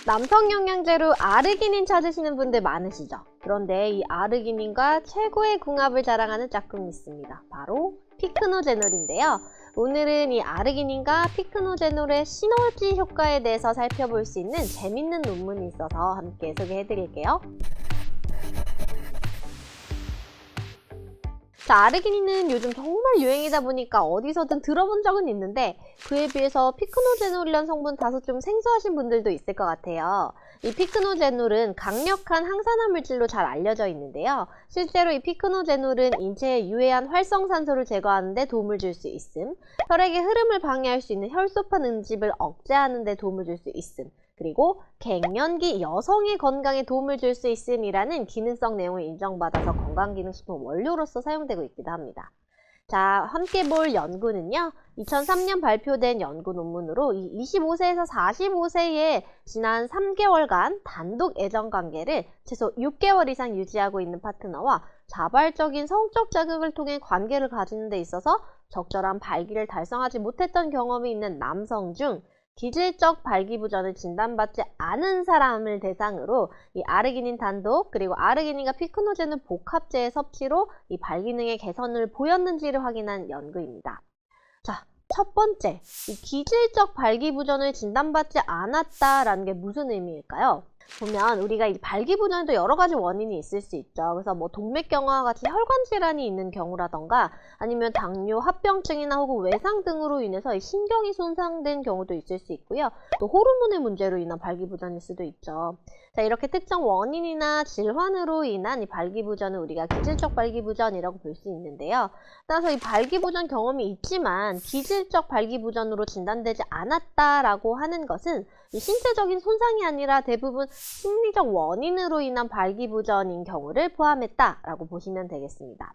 남성 영양제로 아르기닌 찾으시는 분들 많으시죠? 그런데 이 아르기닌과 최고의 궁합을 자랑하는 짝꿍이 있습니다. 바로 피크노제놀인데요. 오늘은 이 아르기닌과 피크노제놀의 시너지 효과에 대해서 살펴볼 수 있는 재밌는 논문이 있어서 함께 소개해드릴게요. 자, 아르기닌은 요즘 정말 유행이다 보니까 어디서든 들어본 적은 있는데 그에 비해서 피크노제놀이란 성분 다소 좀 생소하신 분들도 있을 것 같아요. 이 피크노제놀은 강력한 항산화 물질로 잘 알려져 있는데요. 실제로 이 피크노제놀은 인체에 유해한 활성산소를 제거하는 데 도움을 줄 수 있음, 혈액의 흐름을 방해할 수 있는 혈소판 응집을 억제하는 데 도움을 줄 수 있음, 그리고 갱년기 여성의 건강에 도움을 줄 수 있음이라는 기능성 내용을 인정받아서 건강기능식품 원료로서 사용되고 있기도 합니다. 자, 함께 볼 연구는요. 2003년 발표된 연구 논문으로 이 25세에서 45세의 지난 3개월간 단독 애정관계를 최소 6개월 이상 유지하고 있는 파트너와 자발적인 성적 자극을 통해 관계를 가지는 데 있어서 적절한 발기를 달성하지 못했던 경험이 있는 남성 중 기질적 발기부전을 진단받지 않은 사람을 대상으로 이 아르기닌 단독 그리고 아르기닌과 피크노제놀 복합제의 섭취로 이 발기능의 개선을 보였는지를 확인한 연구입니다. 자, 첫 번째, 이 기질적 발기부전을 진단받지 않았다라는 게 무슨 의미일까요? 보면 우리가 이 발기부전에도 여러 가지 원인이 있을 수 있죠. 그래서 뭐 동맥경화와 같이 혈관 질환이 있는 경우라던가 아니면 당뇨, 합병증이나 혹은 외상 등으로 인해서 이 신경이 손상된 경우도 있을 수 있고요. 또 호르몬의 문제로 인한 발기부전일 수도 있죠. 자, 이렇게 특정 원인이나 질환으로 인한 이 발기부전을 우리가 기질적 발기부전이라고 볼 수 있는데요. 따라서 이 발기부전 경험이 있지만 기질적 발기부전으로 진단되지 않았다라고 하는 것은 이 신체적인 손상이 아니라 대부분 심리적 원인으로 인한 발기부전인 경우를 포함했다라고 보시면 되겠습니다.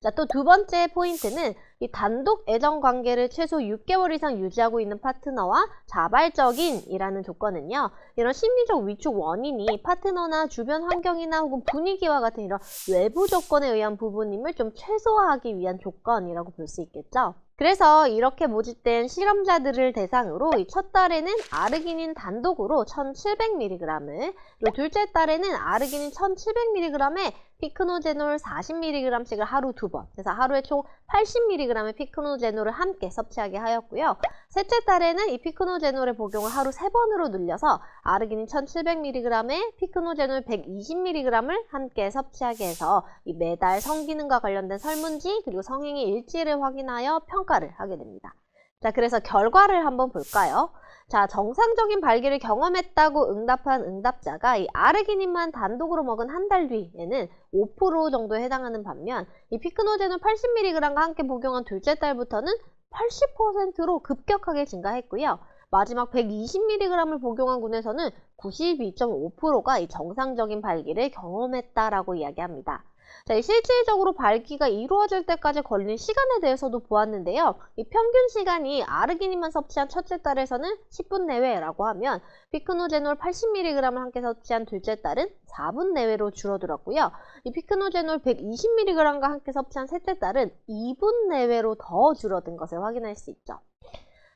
자, 또 두 번째 포인트는 이 단독 애정 관계를 최소 6개월 이상 유지하고 있는 파트너와 자발적인이라는 조건은요. 이런 심리적 위축 원인이 파트너나 주변 환경이나 혹은 분위기와 같은 이런 외부 조건에 의한 부분임을 좀 최소화하기 위한 조건이라고 볼 수 있겠죠. 그래서 이렇게 모집된 실험자들을 대상으로 이 첫 달에는 아르기닌 단독으로 1700mg을, 그리고 둘째 달에는 아르기닌 1700mg에 피크노제놀 40mg씩을 하루 2번, 그래서 하루에 총 80mg의 피크노제놀을 함께 섭취하게 하였고요. 셋째 달에는 이 피크노제놀의 복용을 하루 3번으로 늘려서 아르기닌 1700mg에 피크노제놀 120mg을 함께 섭취하게 해서 이 매달 성기능과 관련된 설문지 그리고 성행위 일지를 확인하여 평가를 하게 됩니다. 자, 그래서 결과를 한번 볼까요? 자, 정상적인 발기를 경험했다고 응답한 응답자가 이 아르기닌만 단독으로 먹은 한 달 뒤에는 5% 정도에 해당하는 반면 이 피크노제놀 80mg과 함께 복용한 둘째 달부터는 80%로 급격하게 증가했고요. 마지막 120mg을 복용한 군에서는 92.5%가 이 정상적인 발기를 경험했다라고 이야기합니다. 자, 실질적으로 발기가 이루어질 때까지 걸린 시간에 대해서도 보았는데요. 이 평균 시간이 아르기닌만 섭취한 첫째 달에서는 10분 내외라고 하면 피크노제놀 80mg을 함께 섭취한 둘째 달은 4분 내외로 줄어들었고요. 이 피크노제놀 120mg과 함께 섭취한 셋째 달은 2분 내외로 더 줄어든 것을 확인할 수 있죠.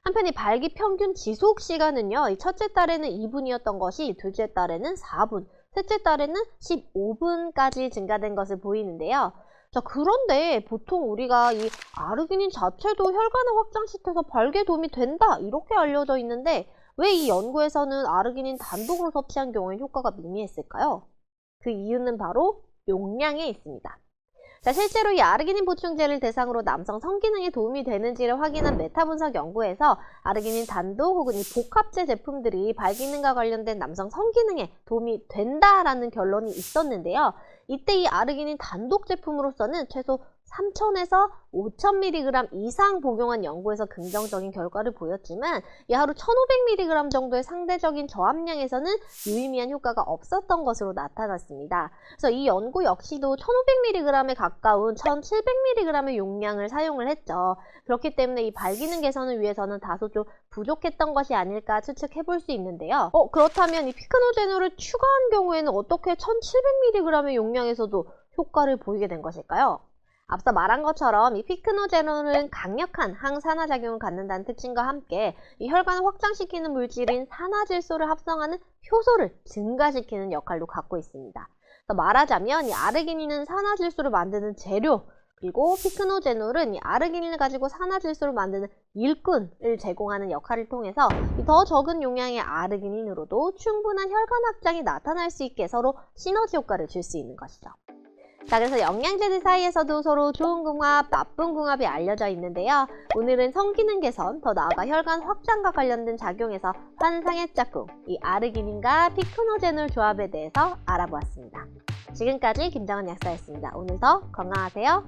한편 이 발기 평균 지속 시간은요. 이 첫째 달에는 2분이었던 것이 둘째 달에는 4분, 셋째 달에는 15분까지 증가된 것을 보이는데요. 자, 그런데 보통 우리가 이 아르기닌 자체도 혈관을 확장시켜서 발기에 도움이 된다 이렇게 알려져 있는데 왜 이 연구에서는 아르기닌 단독으로 섭취한 경우에 효과가 미미했을까요? 그 이유는 바로 용량에 있습니다. 자, 실제로 이 아르기닌 보충제를 대상으로 남성 성기능에 도움이 되는지를 확인한 메타 분석 연구에서 아르기닌 단독 혹은 이 복합제 제품들이 발기능과 관련된 남성 성기능에 도움이 된다라는 결론이 있었는데요. 이때 이 아르기닌 단독 제품으로서는 최소 3000에서 5000mg 이상 복용한 연구에서 긍정적인 결과를 보였지만 이 하루 1500mg 정도의 상대적인 저함량에서는 유의미한 효과가 없었던 것으로 나타났습니다. 그래서 이 연구 역시도 1500mg에 가까운 1700mg의 용량을 사용을 했죠. 그렇기 때문에 이 발기능 개선을 위해서는 다소 좀 부족했던 것이 아닐까 추측해볼 수 있는데요. 그렇다면 이 피크노제놀을 추가한 경우에는 어떻게 1700mg의 용량에서도 효과를 보이게 된 것일까요? 앞서 말한 것처럼 이 피크노제놀은 강력한 항산화작용을 갖는다는 특징과 함께 이 혈관을 확장시키는 물질인 산화질소를 합성하는 효소를 증가시키는 역할도 갖고 있습니다. 말하자면 이 아르기닌은 산화질소를 만드는 재료, 그리고 피크노제놀은 이 아르기닌을 가지고 산화질소를 만드는 일꾼을 제공하는 역할을 통해서 더 적은 용량의 아르기닌으로도 충분한 혈관 확장이 나타날 수 있게 서로 시너지 효과를 줄 수 있는 것이죠. 자, 그래서 영양제들 사이에서도 서로 좋은 궁합, 나쁜 궁합이 알려져 있는데요. 오늘은 성기능 개선, 더 나아가 혈관 확장과 관련된 작용에서 환상의 짝꿍, 이 아르기닌과 피크노제놀 조합에 대해서 알아보았습니다. 지금까지 김정은 약사였습니다. 오늘도 건강하세요.